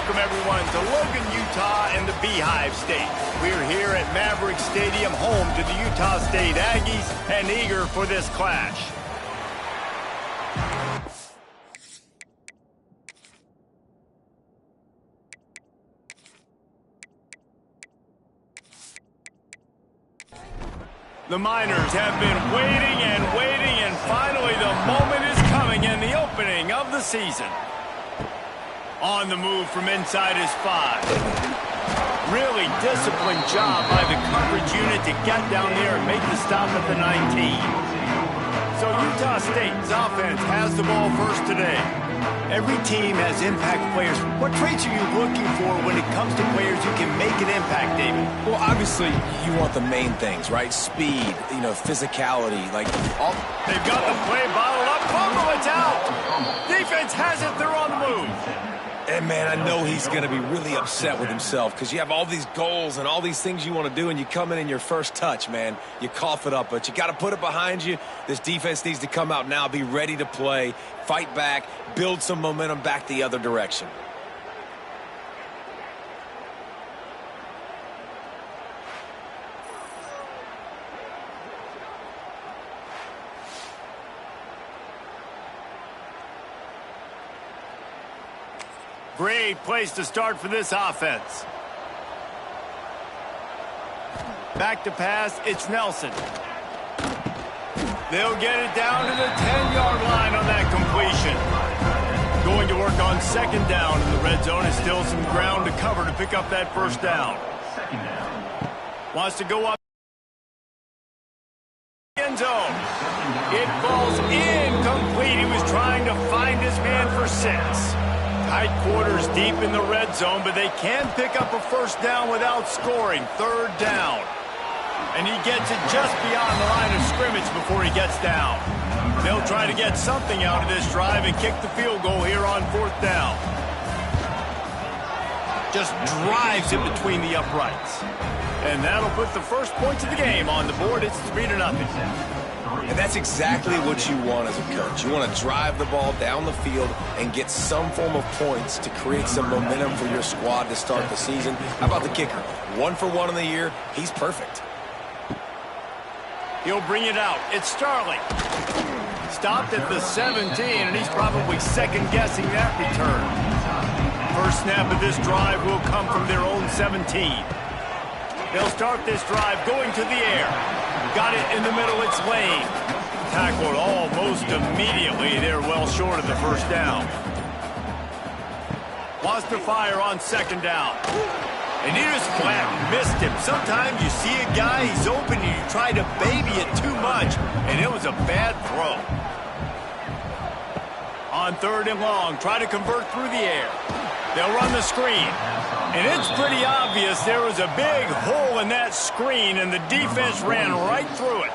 welcome everyone to Logan, Utah and the Beehive State. We're here at Maverick Stadium, home to the Utah State Aggies, and eager for this clash. The Miners have been waiting and finally the moment is coming in the opening of the season. On the move from inside his 5. Really disciplined job by the coverage unit to get down there and make the stop at the 19. So Utah State's offense has the ball first today. Every team has impact players. What traits are you looking for when it comes to players who can make an impact, David? Well, obviously, you want the main things, right? Speed, physicality, They've got the play bottled up. Fumble, it's out! Defense has it, they're on the move. And, man, I know he's going to be really upset with himself because you have all these goals and all these things you want to do, and you come in your first touch, man. You cough it up, but you got to put it behind you. This defense needs to come out now, be ready to play, fight back, build some momentum back the other direction. Great place to start for this offense. Back to pass, it's Nelson. They'll get it down to the 10-yard line on that completion. Going to work on second down in the red zone. Is still some ground to cover to pick up that first down. Wants to go up. End zone. It falls incomplete. He was trying to find his man for 6. Tight quarters deep in the red zone, but they can pick up a first down without scoring. Third down. And he gets it just beyond the line of scrimmage before he gets down. They'll try to get something out of this drive and kick the field goal here on fourth down. Just drives it between the uprights. And that'll put the first points of the game on the board. It's 3-0. And that's exactly what you want as a coach. You want to drive the ball down the field and get some form of points to create some momentum for your squad to start the season. How about the kicker? 1 for 1 in the year. He's perfect. He'll bring it out. It's Starling. Stopped at the 17, and he's probably second-guessing that return. First snap of this drive will come from their own 17. They'll start this drive going to the air. Got it in the middle, it's Lane. Tackled almost immediately. They're well short of the first down. Wants to fire on second down. And he just flat missed him. Sometimes you see a guy, he's open, and you try to baby it too much, and it was a bad throw. On third and long, try to convert through the air. They'll run the screen. And it's pretty obvious there was a big hole in that screen, and the defense ran right through it.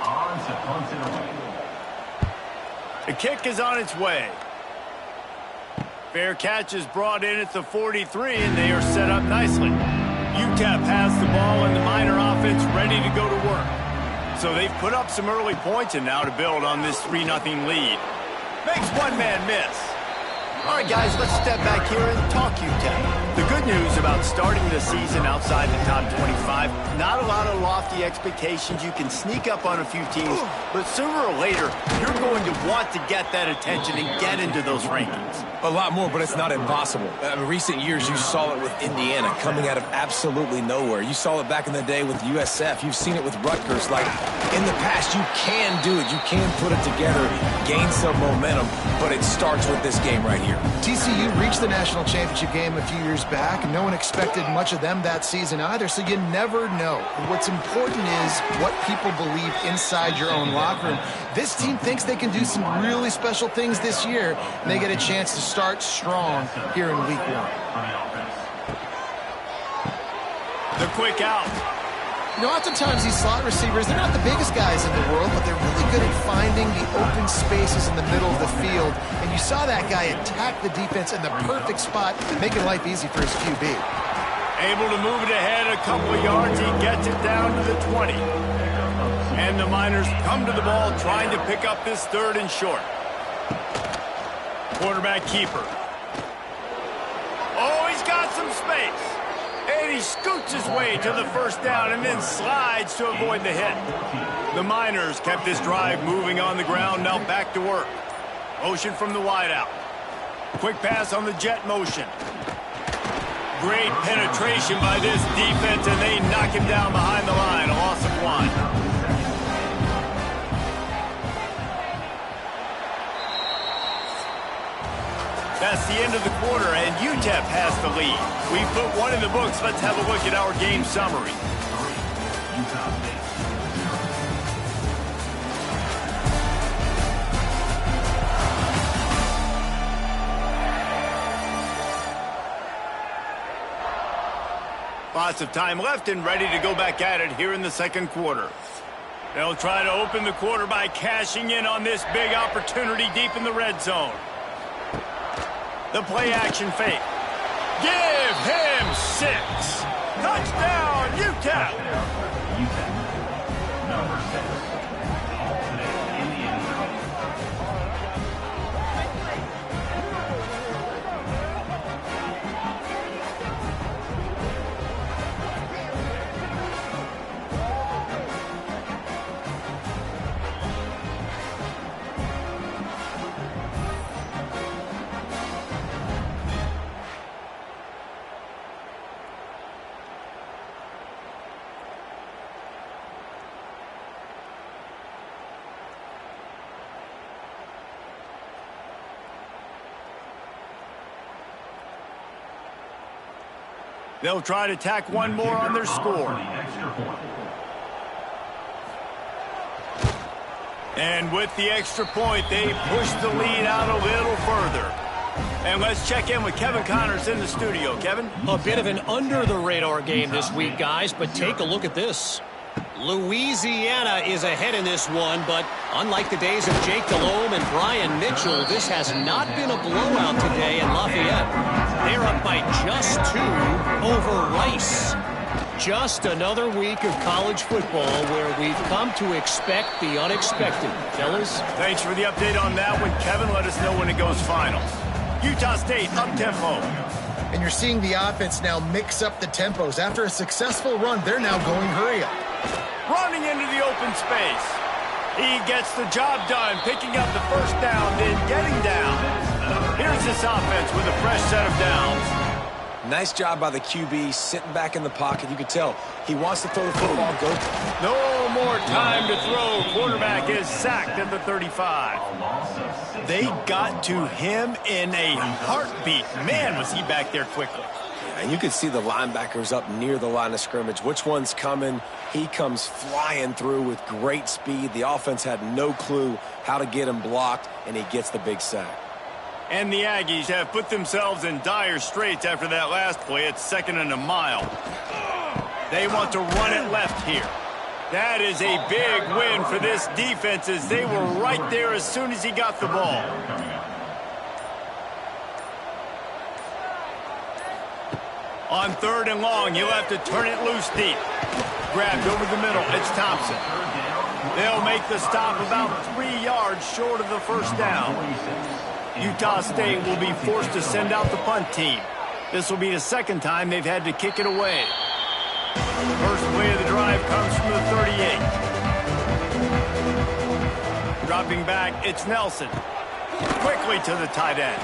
The kick is on its way. Fair catch is brought in at the 43, and they are set up nicely. UTEP has the ball, and the Miner offense ready to go to work. So they've put up some early points, and now to build on this 3-0 lead. Makes one man miss. All right, guys, let's step back here and talk UTEP. The good news about starting the season outside the top 25, not a lot of lofty expectations. You can sneak up on a few teams, but sooner or later, you're going to want to get that attention and get into those rankings. A lot more, but it's not impossible. In recent years, you saw it with Indiana coming out of absolutely nowhere. You saw it back in the day with USF. You've seen it with Rutgers. Like, in the past, you can do it. You can put it together, gain some momentum, but it starts with this game right here. TCU reached the national championship game a few years back, and no one expected much of them that season either, so you never know. What's important is what people believe inside your own locker room. This team thinks they can do some really special things this year, and they get a chance to start strong here in week 1. The quick out. Oftentimes these slot receivers, they're not the biggest guys in the world, but they're really good at finding the open spaces in the middle of the field. And you saw that guy attack the defense in the perfect spot, making life easy for his QB. Able to move it ahead a couple of yards. He gets it down to the 20. And the Miners come to the ball trying to pick up this third and short. Quarterback keeper. Oh, he's got some space. And he scoots his way to the first down and then slides to avoid the hit. The Miners kept this drive moving on the ground, now back to work. Motion from the wideout. Quick pass on the jet motion. Great penetration by this defense, and they knock him down behind the line, a loss of 1. That's the end of the quarter, and UTEP has the lead. We put one in the books. Let's have a look at our game summary. Lots of time left and ready to go back at it here in the second quarter. They'll try to open the quarter by cashing in on this big opportunity deep in the red zone. The play action fake. Give him 6. Touchdown, UTEP. Number 6. Alternate in the end zone. They'll try to tack one more on their score. And with the extra point, they push the lead out a little further. And let's check in with Kevin Connors in the studio. Kevin? A bit of an under-the-radar game this week, guys, but take a look at this. Louisiana is ahead in this one, but unlike the days of Jake Delhomme and Brian Mitchell, this has not been a blowout today in Lafayette. They're up by just 2 over Rice. Just another week of college football where we've come to expect the unexpected. Fellas? Thanks for the update on that one, Kevin. Let us know when it goes finals. Utah State up-tempo. And you're seeing the offense now mix up the tempos. After a successful run, they're now going hurry up. Running into the open space. He gets the job done, picking up the first down, then getting down. Here's this offense with a fresh set of downs. Nice job by the QB, sitting back in the pocket. You can tell he wants to throw the football. Go. No more time to throw. Quarterback is sacked at the 35. They got to him in a heartbeat. Man, was he back there quickly. And you could see the linebackers up near the line of scrimmage. Which one's coming? He comes flying through with great speed. The offense had no clue how to get him blocked, and he gets the big sack. And the Aggies have put themselves in dire straits after that last play. It's 2nd and a mile. They want to run it left here. That is a big win for this defense as they were right there as soon as he got the ball. On 3rd and long, he'll have to turn it loose deep. Grabbed over the middle. It's Thompson. They'll make the stop about 3 yards short of the first down. Utah State will be forced to send out the punt team. This will be the 2nd time they've had to kick it away. First play of the drive comes from the 38. Dropping back, it's Nelson. Quickly to the tight end.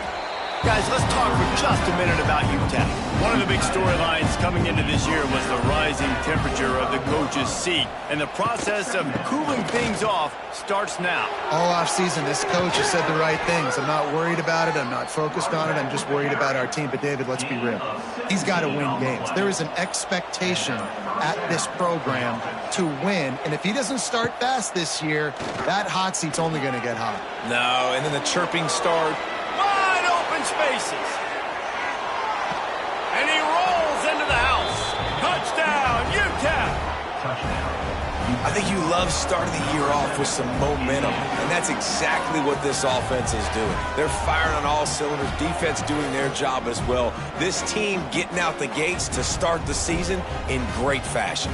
Guys, let's talk for just a minute about UTEP. One of the big storylines coming into this year was the rising temperature of the coach's seat. And the process of cooling things off starts now. All offseason, this coach has said the right things. I'm not worried about it. I'm not focused on it. I'm just worried about our team. But, David, let's be real. He's got to win games. There is an expectation at this program to win. And if he doesn't start fast this year, that hot seat's only going to get hot. No, and then the chirping start. Wide open spaces. And he rolls into the house. Touchdown, UTEP. I think you love starting the year off with some momentum, and that's exactly what this offense is doing. They're firing on all cylinders, defense doing their job as well. This team getting out the gates to start the season in great fashion.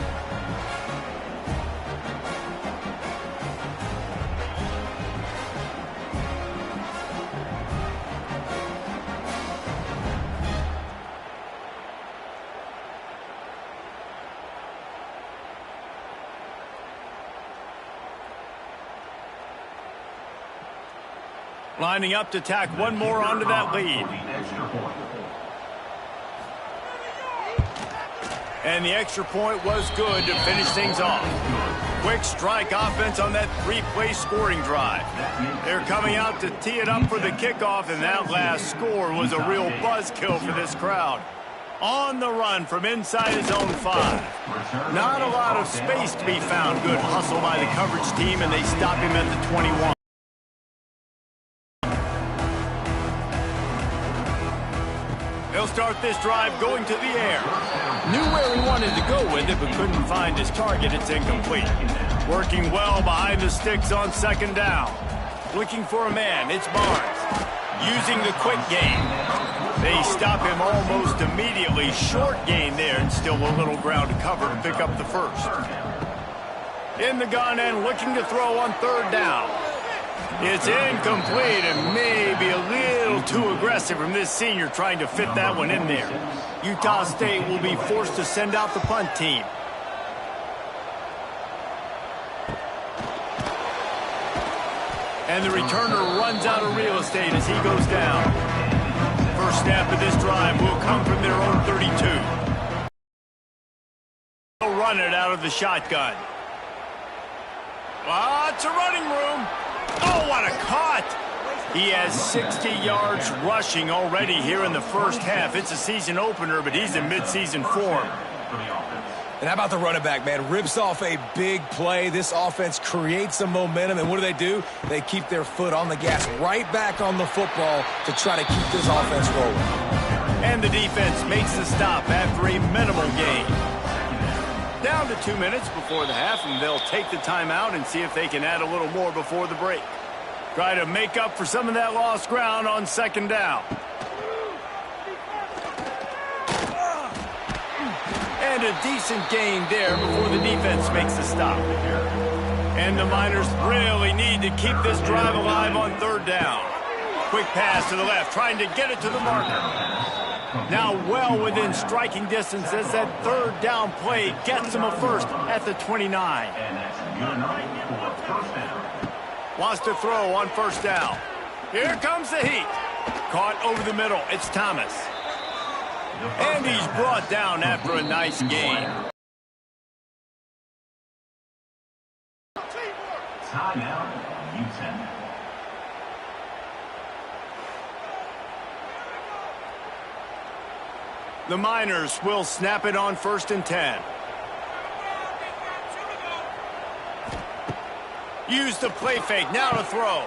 Lining up to tack one more onto that lead. And the extra point was good to finish things off. Quick strike offense on that three-play scoring drive. They're coming out to tee it up for the kickoff, and that last score was a real buzzkill for this crowd. On the run from inside his own 5. Not a lot of space to be found. Good hustle by the coverage team, and they stop him at the 21. He'll start this drive going to the air. Knew where he wanted to go with it, but couldn't find his target. It's incomplete. Working well behind the sticks on second down. Looking for a man. It's Barnes. Using the quick game. They stop him almost immediately. Short gain there, and still a little ground to cover to pick up the first. In the gun and looking to throw on third down. It's incomplete and maybe a little too aggressive from this senior trying to fit that one in there. Utah State will be forced to send out the punt team. And the returner runs out of real estate as he goes down. First snap of this drive will come from their own 32. They'll run it out of the shotgun. Lots of running room. Oh, what a cut! He has 60 yards rushing already here in the first half. It's a season opener, but he's in midseason form. And how about the running back, man? Rips off a big play. This offense creates some momentum, and what do? They keep their foot on the gas, right back on the football to try to keep this offense rolling. And the defense makes the stop after a minimal gain. Down to 2 minutes before the half, and they'll take the timeout and see if they can add a little more before the break. Try to make up for some of that lost ground on second down. And a decent gain there before the defense makes the stop. And the Miners really need to keep this drive alive on third down. Quick pass to the left, trying to get it to the marker. Now well within striking distance as that third down play gets him a first at the 29. Wants to throw on first down. Here comes the heat. Caught over the middle. It's Thomas. And he's brought down after a nice gain. Timeout, UTEP. The Miners will snap it on 1st and 10. Use the play fake, now to throw.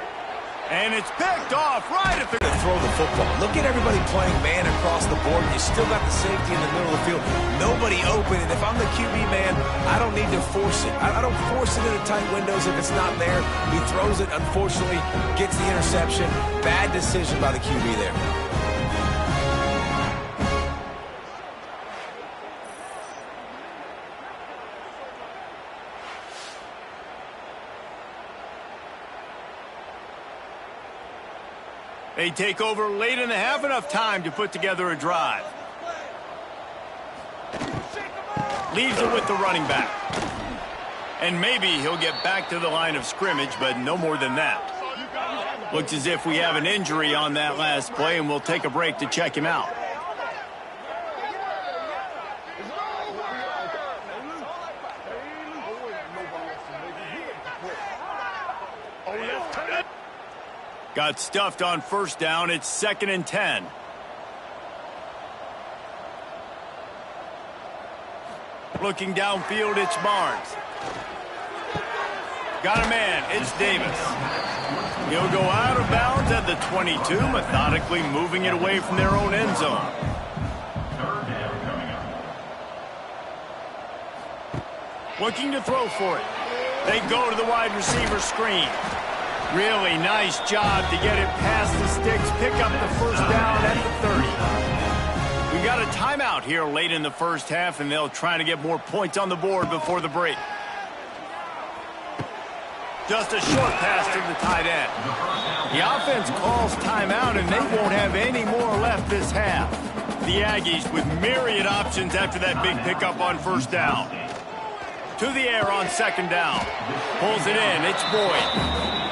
And it's picked off right at the... Throw the football. Look at everybody playing man across the board. You still got the safety in the middle of the field. Nobody open, and if I'm the QB, man, I don't need to force it. I don't force it into tight windows if it's not there. He throws it, unfortunately, gets the interception. Bad decision by the QB there. They take over late in the half, enough time to put together a drive. Leaves it with the running back. And maybe he'll get back to the line of scrimmage, but no more than that. Looks as if we have an injury on that last play, and we'll take a break to check him out. Got stuffed on first down. It's 2nd and 10. Looking downfield, it's Barnes. Got a man. It's Davis. He'll go out of bounds at the 22, methodically moving it away from their own end zone. Looking to throw for it. They go to the wide receiver screen. Really nice job to get it past the sticks, pick up the first down at the 30. We got a timeout here late in the first half, and they'll try to get more points on the board before the break. Just a short pass to the tight end. The offense calls timeout, and they won't have any more left this half. The Aggies with myriad options after that big pickup on first down. To the air on second down. Pulls it in. It's Boyd.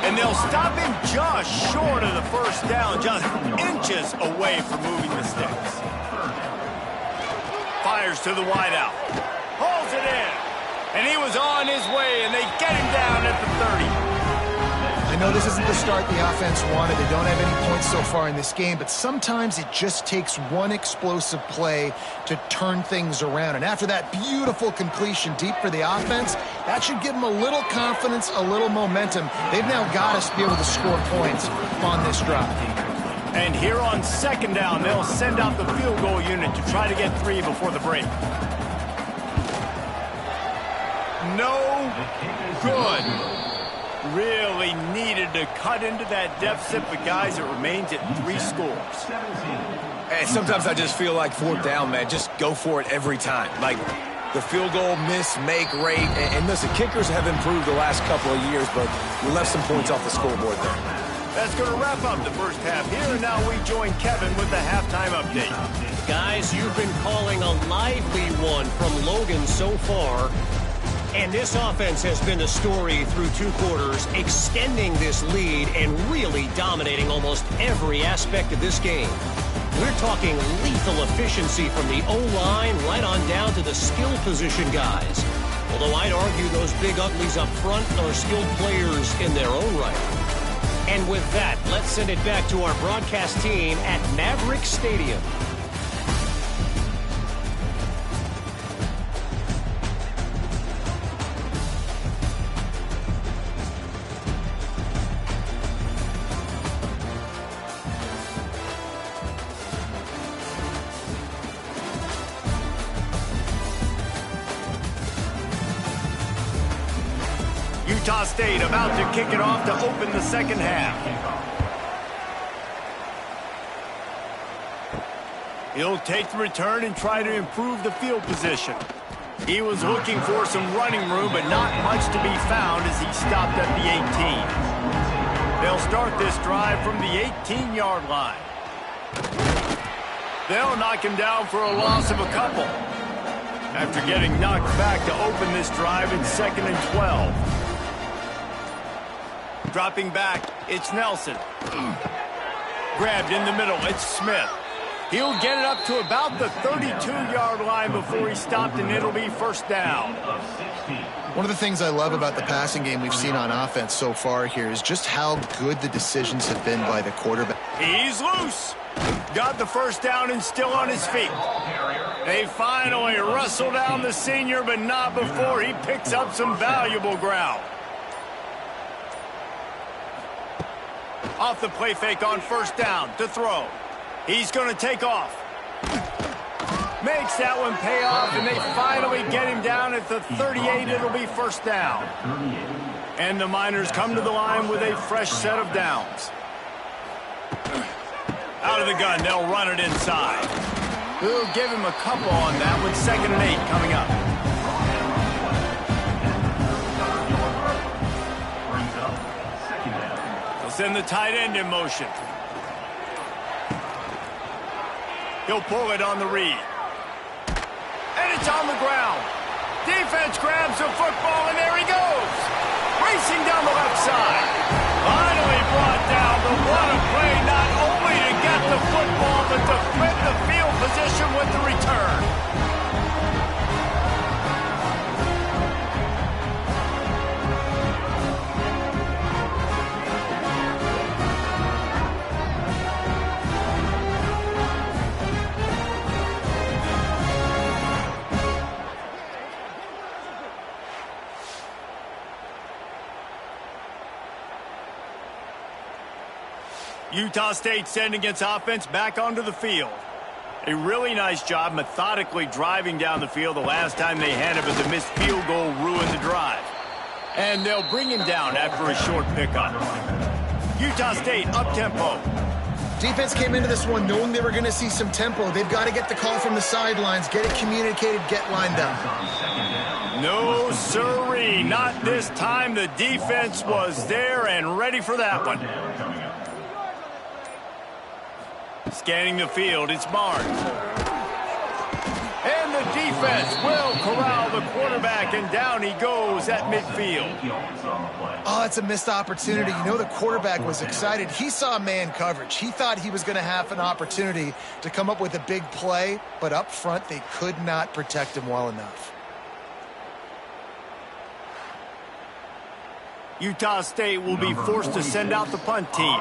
And they'll stop him just short of the first down, just inches away from moving the sticks. Fires to the wideout. Pulls it in. And he was on his way, and they get him down at the 30. I know this isn't the start the offense wanted. They don't have any points so far in this game, but sometimes it just takes one explosive play to turn things around. And after that beautiful completion deep for the offense, that should give them a little confidence, a little momentum. They've now got us to be able to score points on this drive. And here on second down, they'll send out the field goal unit to try to get 3 before the break. No good. Really needed to cut into that deficit, but guys, it remains at 3 scores. And sometimes I just feel like fourth down, man, just go for it every time. Like the field goal miss-make rate. And listen, kickers have improved the last couple of years, but we left some points off the scoreboard there. That's going to wrap up the first half here, and now we join Kevin with the halftime update. Guys, you've been calling a lively one from Logan so far. And this offense has been the story through 2 quarters, extending this lead and really dominating almost every aspect of this game. We're talking lethal efficiency from the O-line right on down to the skill position guys. Although I'd argue those big uglies up front are skilled players in their own right. And with that, let's send it back to our broadcast team at Maverick Stadium. Utah State about to kick it off to open the second half. He'll take the return and try to improve the field position. He was looking for some running room, but not much to be found as he stopped at the 18. They'll start this drive from the 18-yard line. They'll knock him down for a loss of a couple. After getting knocked back to open this drive in 2nd and 12. Dropping back, it's Nelson. Grabbed in the middle, it's Smith. He'll get it up to about the 32-yard line before he stopped, and it'll be first down. One of the things I love about the passing game we've seen on offense so far here is just how good the decisions have been by the quarterback. He's loose. Got the first down and still on his feet. They finally wrestle down the senior, but not before he picks up some valuable ground. Off the play fake on first down to throw. He's going to take off. Makes that one pay off, and they finally get him down at the 38. It'll be first down. And the Miners come to the line with a fresh set of downs. Out of the gun, they'll run it inside. We'll give him a couple on that with 2nd and 8 coming up. Send the tight end in motion. He'll pull it on the read. And it's on the ground. Defense grabs the football, and there he goes. Racing down the left side. Finally brought down, but what a play, not only to get the football, but to flip the field position with the return. Utah State sending its offense back onto the field. A really nice job methodically driving down the field the last time they had it, but the missed field goal ruined the drive. And they'll bring him down after a short pickup. Utah State up-tempo. Defense came into this one knowing they were going to see some tempo. They've got to get the call from the sidelines, get it communicated, get lined up. No, sirree. Not this time. The defense was there and ready for that one. Scanning the field, it's Barnes. And the defense defense will corral the quarterback, and down he goes at midfield. Oh, it's a missed opportunity. You know the quarterback was excited. He saw man coverage. He thought he was going to have an opportunity to come up with a big play, but up front they could not protect him well enough. Utah State will be forced to send out the punt team.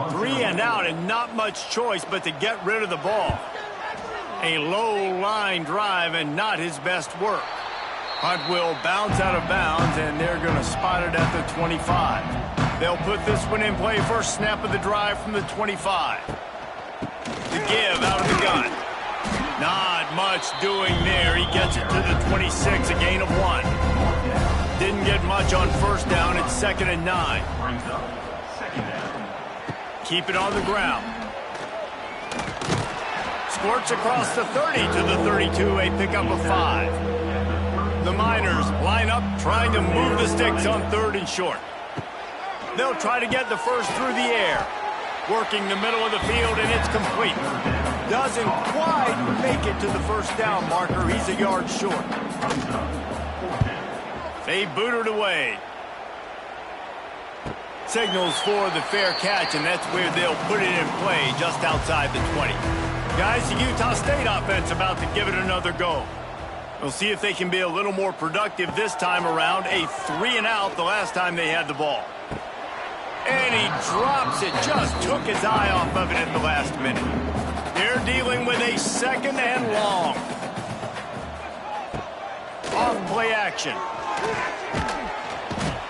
3 and out and not much choice but to get rid of the ball. A low line drive and not his best work. Punt will bounce out of bounds, and they're going to spot it at the 25. They'll put this one in play first snap of the drive from the 25. The give out of the gun. Not much doing there. He gets it to the 26, a gain of 1. Didn't get much on first down. It's 2nd and 9. Keep it on the ground. Squirts across the 30 to the 32, a pickup of 5. The Miners line up trying to move the sticks on 3rd and short. They'll try to get the first through the air. Working the middle of the field, and it's complete. Doesn't quite make it to the first down marker. He's a yard short. They boot it away. Signals for the fair catch, and that's where they'll put it in play just outside the 20. Guys, the Utah State offense about to give it another go. We'll see if they can be a little more productive this time around. A 3 and out the last time they had the ball. And he drops it. Just took his eye off of it at the last minute. They're dealing with a 2nd and long. Off play action.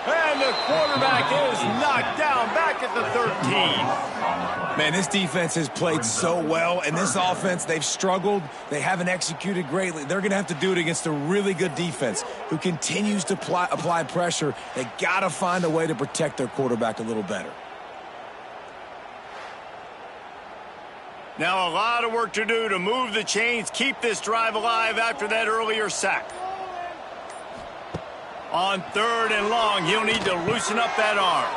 And the quarterback is knocked down back at the 13. Man, this defense has played so well, and this offense, they've struggled. They haven't executed greatly. They're going to have to do it against a really good defense who continues to apply pressure. They got to find a way to protect their quarterback a little better. Now a lot of work to do to move the chains, keep this drive alive after that earlier sack. On 3rd and long, he'll need to loosen up that arm.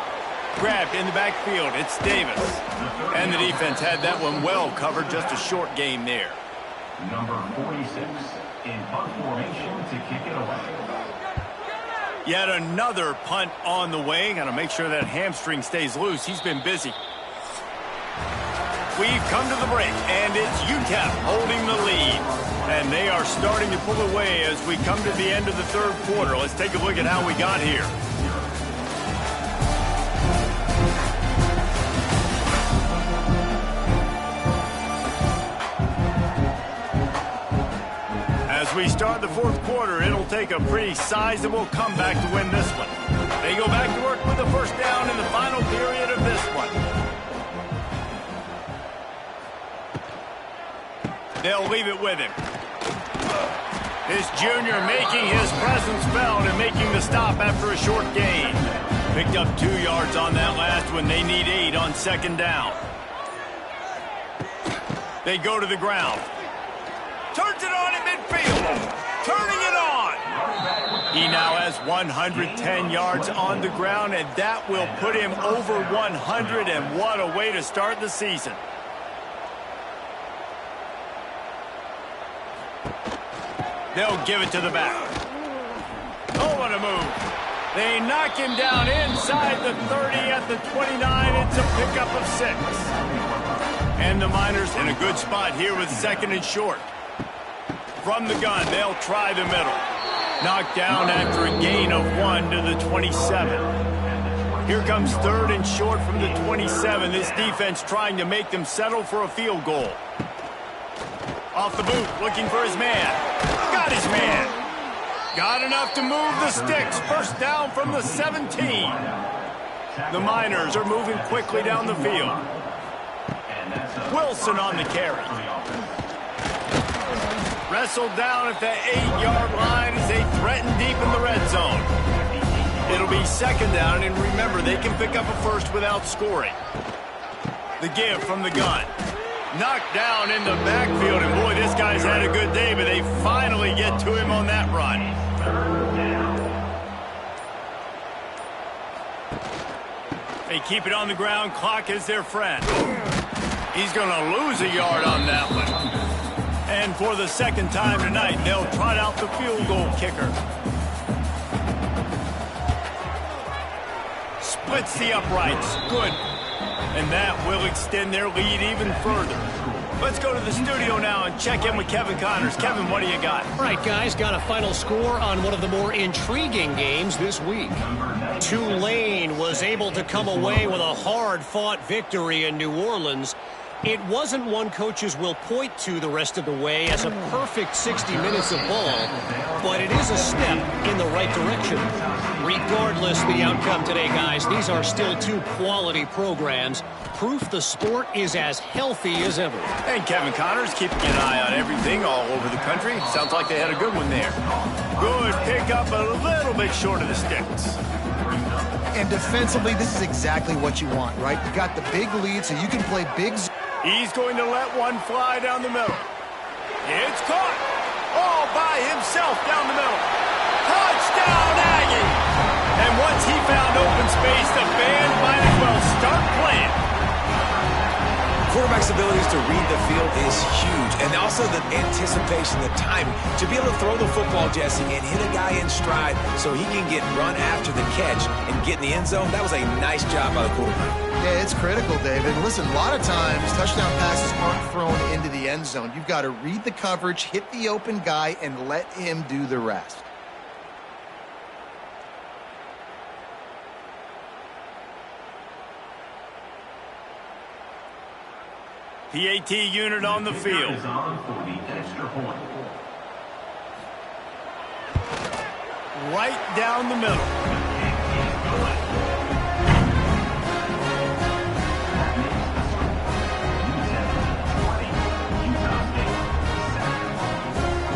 Grabbed in the backfield, it's Davis. And the defense had that one well covered, just a short game there. Number 46 in punt formation to kick it away. Yet another punt on the way. Got to make sure that hamstring stays loose. He's been busy. We've come to the break, and it's UTEP holding the lead. And they are starting to pull away as we come to the end of the 3rd quarter. Let's take a look at how we got here. As we start the 4th quarter, it'll take a pretty sizable comeback to win this one. They go back to work with the first down in the final period of this one. They'll leave it with him. This junior making his presence felt and making the stop after a short gain. Picked up 2 yards on that last one. They need 8 on 2nd down. They go to the ground. Turns it on in midfield. Turning it on. He now has 110 yards on the ground, and that will put him over 100, and what a way to start the season. They'll give it to the back. Oh, what a move. They knock him down inside the 30 at the 29. It's a pickup of 6. And the Miners in a good spot here with 2nd and short. From the gun, they'll try the middle. Knocked down after a gain of 1 to the 27. Here comes 3rd and short from the 27. This defense trying to make them settle for a field goal. Off the boot, looking for his man. Got his man. Got enough to move the sticks. First down from the 17. The Miners are moving quickly down the field. Wilson on the carry. Wrestled down at the 8-yard line as they threaten deep in the red zone. It'll be 2nd down, and remember, they can pick up a first without scoring. The give from the gun. Knocked down in the backfield, and boy, this guy's had a good day, but they finally get to him on that run. They keep it on the ground. Clock is their friend. He's going to lose a yard on that one. And for the second time tonight, they'll trot out the field goal kicker. Splits the uprights. Good. And that will extend their lead even further. Let's go to the studio now and check in with Kevin Connors. Kevin, what do you got? All right, guys, got a final score on one of the more intriguing games this week. Tulane was able to come away with a hard-fought victory in New Orleans. It wasn't one coaches will point to the rest of the way as a perfect 60 minutes of ball, but it is a step in the right direction. Regardless the outcome today, guys, these are still two quality programs. Proof the sport is as healthy as ever. And Kevin Connors keeping an eye on everything all over the country. Sounds like they had a good one there. Good pickup, a little bit short of the sticks. And defensively, this is exactly what you want, right? You got the big lead, so you can play big. He's going to let one fly down the middle. It's caught. All by himself down the middle. Touchdown, Aggie! And once he found open space, the band might as well start playing. Quarterback's abilities to read the field is huge, and also the anticipation, the timing, to be able to throw the football, Jesse, and hit a guy in stride so he can get run after the catch and get in the end zone. That was a nice job by the quarterback. Yeah, it's critical, David. Listen, a lot of times touchdown passes aren't thrown into the end zone. You've got to read the coverage, hit the open guy, and let him do the rest. PAT unit on the field. Right down the middle.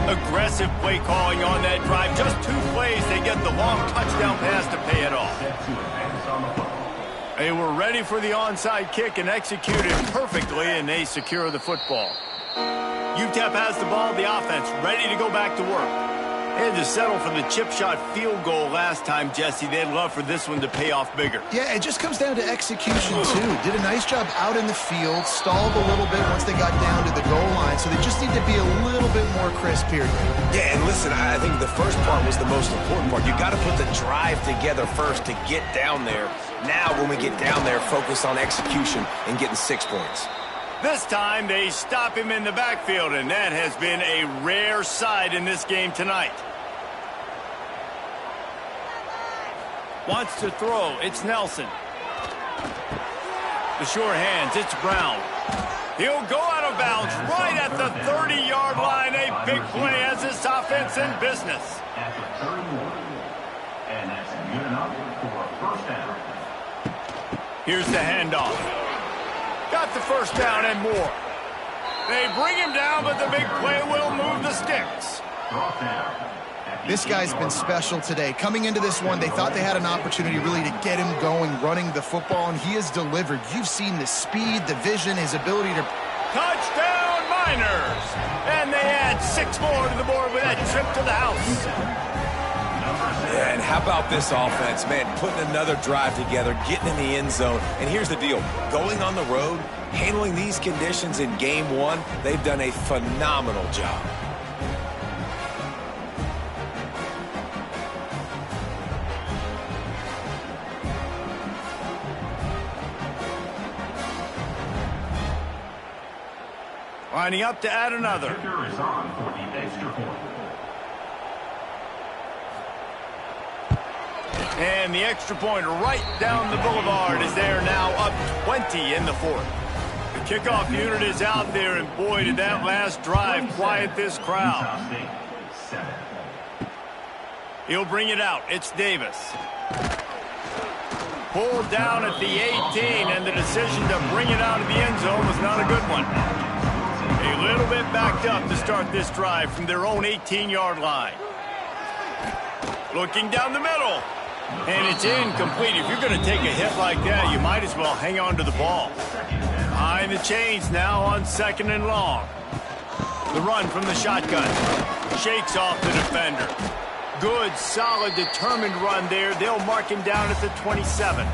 Aggressive play calling on that drive. Just 2 plays, they get the long touchdown pass to pay it off. They were ready for the onside kick and executed perfectly, and they secure the football. UTEP has the ball, the offense ready to go back to work. They had to settle for the chip shot field goal last time, Jesse. They'd love for this one to pay off bigger. Yeah, it just comes down to execution, too. Did a nice job out in the field, stalled a little bit once they got down to the goal line, so they just need to be a little bit more crisp here. Yeah, and listen, I think the first part was the most important part. You got to put the drive together first to get down there. Now, when we get down there, focus on execution and getting 6 points. This time, they stop him in the backfield, and that has been a rare sight in this game tonight. Wants to throw. It's Nelson. The sure hands. It's Brown. He'll go out of bounds right at the 30-yard line. A big play as this offense in business. At the 31. And that's good enough for a first down. Here's the handoff. Got the first down and more. They bring him down, but the big play will move the sticks. This guy's been special today. Coming into this one, they thought they had an opportunity really to get him going, running the football, and he has delivered. You've seen the speed, the vision, his ability to... Touchdown, Miners! And they add 6 more to the board with that trip to the house. And how about this offense, man, putting another drive together, getting in the end zone. And here's the deal, going on the road, handling these conditions in game 1, they've done a phenomenal job. Lining up to add another. Kicker is on for the extra point. And the extra point right down the boulevard is there now, up 20 in the 4th. The kickoff unit is out there, and boy, did that last drive quiet this crowd. He'll bring it out. It's Davis. Pulled down at the 18, and the decision to bring it out of the end zone was not a good one. A little bit backed up to start this drive from their own 18-yard line. Looking down the middle. And it's incomplete. If you're going to take a hit like that, you might as well hang on to the ball. Behind the chains now on 2nd and long. The run from the shotgun. Shakes off the defender. Good, solid, determined run there. They'll mark him down at the 27.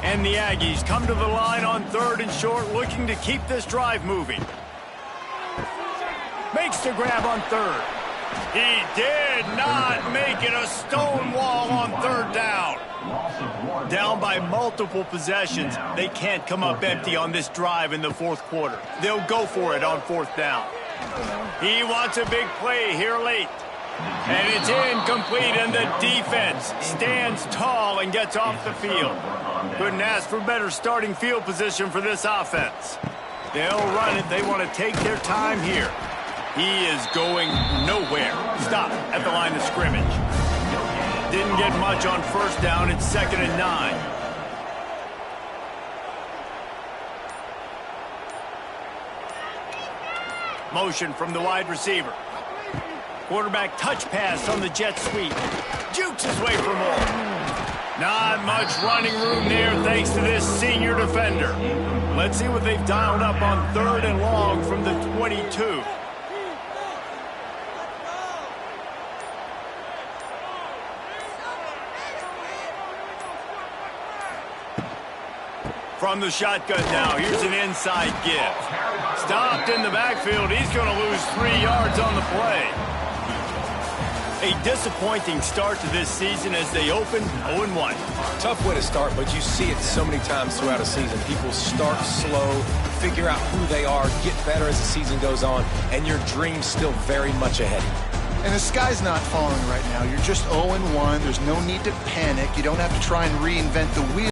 And the Aggies come to the line on 3rd and short, looking to keep this drive moving. Makes the grab on third. He did not make it a stone wall on third down. Down by multiple possessions, they can't come up empty on this drive in the fourth quarter. They'll go for it on fourth down. He wants a big play here late. And it's incomplete, and the defense stands tall and gets off the field. Couldn't ask for better starting field position for this offense. They'll run it. They want to take their time here. He is going nowhere. Stop at the line of scrimmage. Didn't get much on first down. It's 2nd and 9. Motion from the wide receiver. Quarterback touch pass on the jet sweep. Jukes his way for more. Not much running room there thanks to this senior defender. Let's see what they've dialed up on 3rd and long from the 22. From the shotgun now, here's an inside give. Stopped in the backfield. He's going to lose 3 yards on the play. A disappointing start to this season as they open 0-1. Tough way to start, but you see it so many times throughout a season. People start slow, figure out who they are, get better as the season goes on, and your dream's still very much ahead. And the sky's not falling right now. You're just 0-1. There's no need to panic. You don't have to try and reinvent the wheel.